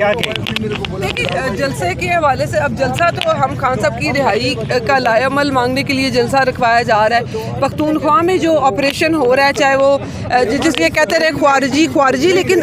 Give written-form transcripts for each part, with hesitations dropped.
کیا کہیں؟ دیکھیے جلسے کے حوالے سے اب جلسہ تو ہم خان صاحب کی رہائی کا لائے عمل مانگنے کے لیے جلسہ رکھوایا جا رہا ہے. پختونخوا میں جو آپریشن ہو رہا ہے چاہے وہ جس لیے کہتے رہے خارجی لیکن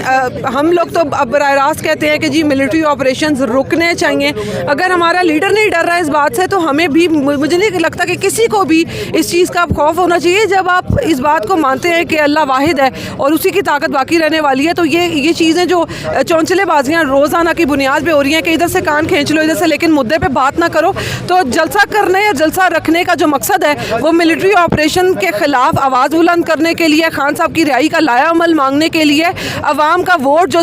ہم لوگ تو اب براہ راست کہتے ہیں کہ جی ملٹری آپریشنز رکنے چاہیے. اگر ہمارا لیڈر نہیں ڈر رہا ہے اس بات سے تو ہمیں بھی مجھے نہیں لگتا کہ کسی کو بھی اس چیز کا خوف ہونا چاہیے. جب آپ اس بات کو مانتے ہیں کہ اللہ واحد ہے اور اسی کی طاقت باقی رہنے والی ہے تو یہ چیزیں جو چونچلے بازیاں روزانہ کی بنیاد پہ ہو رہی ہیں کہ ادھر سے کان کھینچ لو ادھر سے لیکن مدعے پہ بات نہ کرو, تو جلسہ کرنے یا جلسہ رکھنے کا جو مقصد ہے وہ ملٹری آپریشن کے خلاف آواز بلند کرنے کے لیے, خان صاحب کی رہائی کا لائحہ عمل مانگنے کے لیے, عوام کا ووٹ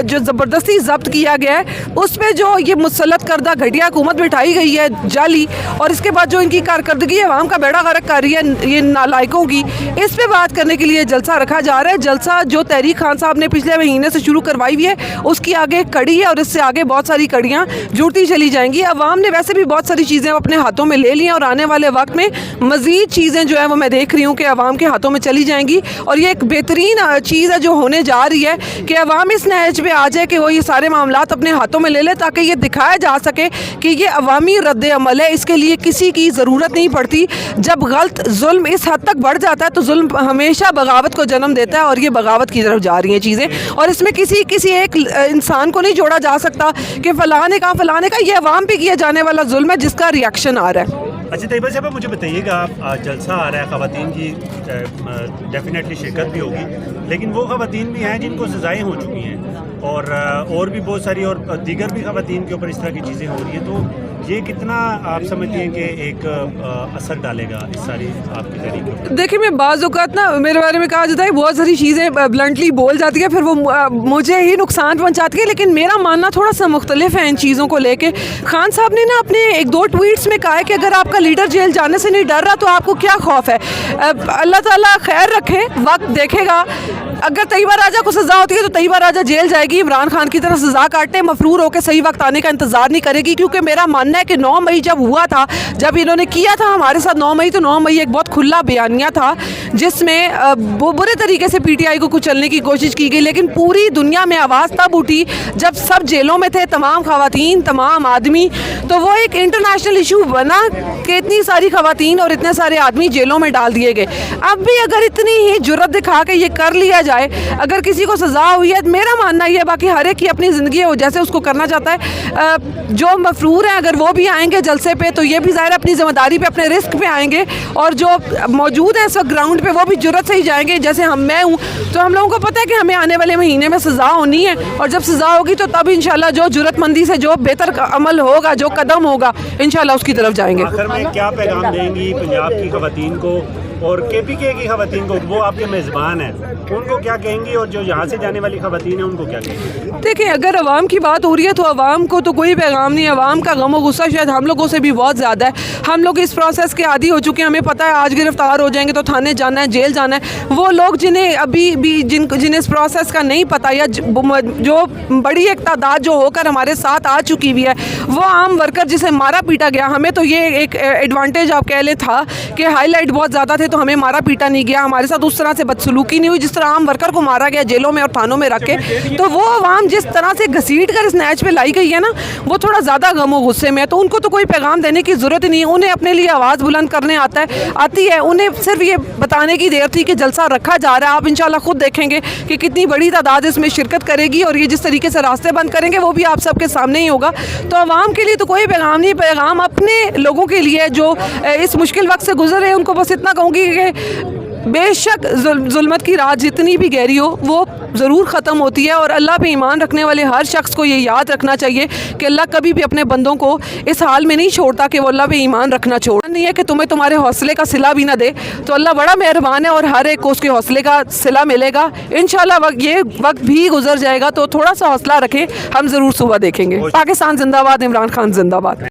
جو زبردستی ضبط کیا گیا ہے اس پہ جو یہ مسلط کردہ گھٹیا حکومت بٹھائی گئی ہے جعلی, اور اس کے بعد جو ان کی کارکردگی عوام کا بیڑا غرق کر رہی ہے یہ نالائقوں کی, اس پہ بات کرنے کے لیے جلسہ رکھا جا رہا ہے. جلسہ جو تحریک خان صاحب نے پچھلے مہینے سے شروع کروائی ہوئی ہے اس کی آگے ایک کڑی ہے اور اس سے آگے بہت ساری کڑیاں جڑتی چلی جائیں گی. عوام نے ویسے بھی بہت ساری چیزیں اپنے ہاتھوں میں لے لی ہیں اور آنے والے وقت میں مزید چیزیں جو ہیں وہ میں دیکھ رہی ہوں کہ عوام کے ہاتھوں میں چلی جائیں گی, اور یہ ایک بہترین چیز ہے جو ہونے جا رہی ہے کہ عوام اس نہج پہ آ جائے کہ وہ یہ سارے معاملات اپنے ہاتھوں میں لے لے تاکہ یہ دکھایا جا سکے کہ یہ عوامی رد عمل ہے. اس کے لیے کسی کی ضرورت نہیں پڑتی. جب غلط ظلم اس حد تک بڑھ جاتا ہے تو ظلم ہمیشہ بغاوت کو جنم دیتا ہے اور یہ بغاوت کی طرف جا رہی ہیں چیزیں, اور اس میں کسی ایک انسان کو نہیں جوڑا جا سکتا کہ فلاں نے کہا فلاں نے کہا. یہ عوام پہ کیا جانے والا ظلم ہے جس کا ریاکشن آ رہا ہے. اچھا طیبہ صاحب مجھے بتائیے گا, جلسہ آ رہا ہے, خواتین کی ڈیفینیٹلی شرکت بھی ہوگی, لیکن وہ خواتین بھی ہیں جن کو سزائیں ہو چکی ہیں اور بھی بہت ساری اور دیگر بھی خواتین کے اوپر اس طرح کی چیزیں ہو رہی ہیں, تو یہ کتنا آپ سمجھتے ہیں کہ ایک اثر ڈالے گا اس ساری آپ کی تحریک کے؟ دیکھیں میں بعض اوقات نا میرے بارے میں کہا جاتا ہے بہت ساری چیزیں بلنٹلی بول جاتی ہے پھر وہ مجھے ہی نقصان پہنچاتی ہے, لیکن میرا ماننا تھوڑا سا مختلف ہے ان چیزوں کو لے کے. خان صاحب نے نا اپنے ایک دو ٹویٹس میں کہا ہے کہ اگر آپ کا لیڈر جیل جانے سے نہیں ڈر رہا تو آپ کو کیا خوف ہے. اللہ تعالیٰ خیر رکھے, وقت دیکھے گا. اگر طیبہ راجہ کو سزا ہوتی ہے تو طیبہ راجہ جیل جائے گی, عمران خان کی طرح سزا کاٹنے مفرور ہو کے صحیح وقت آنے کا انتظار نہیں کرے گی, کیونکہ میرا ماننا ہے کہ 9 مئی جب ہوا تھا, جب انہوں نے کیا تھا ہمارے ساتھ 9 مئی, تو 9 مئی ایک بہت کھلا بیانیہ تھا جس میں برے طریقے سے پی ٹی آئی کو کچلنے کی کوشش کی گئی, لیکن پوری دنیا میں آواز تب اٹھی جب سب جیلوں میں تھے, تمام خواتین تمام آدمی, تو وہ ایک انٹرنیشنل ایشو بنا کہ اتنی ساری خواتین اور اتنے سارے آدمی جیلوں میں ڈال دیے گئے. اب بھی اگر اتنی ہی جرت دکھا کے یہ کر لیا جائے, اگر کسی کو سزا ہوئی ہے, میرا ماننا یہ ہے, باقی ہر ایک کی اپنی زندگی ہے, وہ جیسے اس کو کرنا چاہتا ہے. جو مفرور ہیں اگر وہ بھی آئیں گے جلسے پہ تو یہ بھی ظاہر اپنی ذمہ داری پہ اپنے رسک پہ آئیں گے, اور جو موجود ہیں اس وقت گراؤنڈ پہ وہ بھی جرت سے ہی جائیں گے جیسے میں ہوں. تو ہم لوگوں کو پتہ ہے کہ ہمیں آنے والے مہینے میں سزا ہونی ہے, اور جب سزا ہوگی تو تب انشاءاللہ جو جرت مندی سے جو بہتر عمل ہوگا, جو قدم ہوگا, انشاءاللہ اس کی طرف جائیں گے. آخر میں کیا پیغام دیں گی پنجاب کی خواتین کو اور کے پی کے کی خواتین کو؟ وہ آپ کے میزبان ہیں, ان کو کیا کہیں گی, اور جو یہاں سے جانے والی خواتین ہیں ان کو کیا کہیں گی؟ دیکھیں اگر عوام کی بات ہو رہی ہے تو عوام کو تو کوئی پیغام نہیں. عوام کا غم و غصہ شاید ہم لوگوں سے بھی بہت زیادہ ہے. ہم لوگ اس پروسیس کے عادی ہو چکے ہیں, ہمیں پتہ ہے آج گرفتار ہو جائیں گے تو تھانے جانا ہے, جیل جانا ہے. وہ لوگ جنہیں ابھی بھی جنہیں اس پروسیس کا نہیں پتہ, یا جو بڑی ایک تعداد جو ہو کر ہمارے ساتھ آ چکی ہوئی ہے, وہ عام ورکر جسے مارا پیٹا گیا, ہمیں تو یہ ایک ایڈوانٹیج آپ کہہ لیں تھا کہ ہائی لائٹ بہت زیادہ تھے تو ہمیں مارا پیٹا نہیں گیا, ہمارے ساتھ اس طرح سے بدسلوکی نہیں ہوئی جس طرح عام ورکر کو مارا گیا جیلوں میں اور تھانوں میں رکھ کے. تو وہ عوام جس طرح سے گھسیٹ کر اس نیچ پہ لائی گئی ہے نا, وہ تھوڑا زیادہ غم و غصے میں ہے, تو ان کو تو کوئی پیغام دینے کی ضرورت ہی نہیں. انہیں اپنے لیے آواز بلند کرنے آتی ہے, انہیں صرف یہ بتانے کی دیر تھی کہ جلسہ رکھا جا رہا ہے. آپ انشاءاللہ خود دیکھیں گے کہ کتنی بڑی تعداد اس میں شرکت کرے گی, اور یہ جس طریقے سے راستے بند کریں گے وہ بھی آپ سب کے سامنے ہی ہوگا. تو عوام کے لیے تو کوئی پیغام نہیں. پیغام اپنے لوگوں کے لیے جو اس مشکل وقت سے گزر رہے ہیں, ان کو بس اتنا کہوں گی کہ بے شک ظلمت کی رات جتنی بھی گہری ہو وہ ضرور ختم ہوتی ہے, اور اللہ پہ ایمان رکھنے والے ہر شخص کو یہ یاد رکھنا چاہیے کہ اللہ کبھی بھی اپنے بندوں کو اس حال میں نہیں چھوڑتا کہ وہ اللہ پہ ایمان رکھنا چھوڑا نہیں ہے کہ تمہیں تمہارے حوصلے کا صلہ بھی نہ دے. تو اللہ بڑا مہربان ہے اور ہر ایک کو اس کے حوصلے کا صلہ ملے گا انشاءاللہ. یہ وقت بھی گزر جائے گا, تو تھوڑا سا حوصلہ رکھیں, ہم ضرور صبح دیکھیں گے. پاکستان زندہ باد, عمران خان زندہ باد.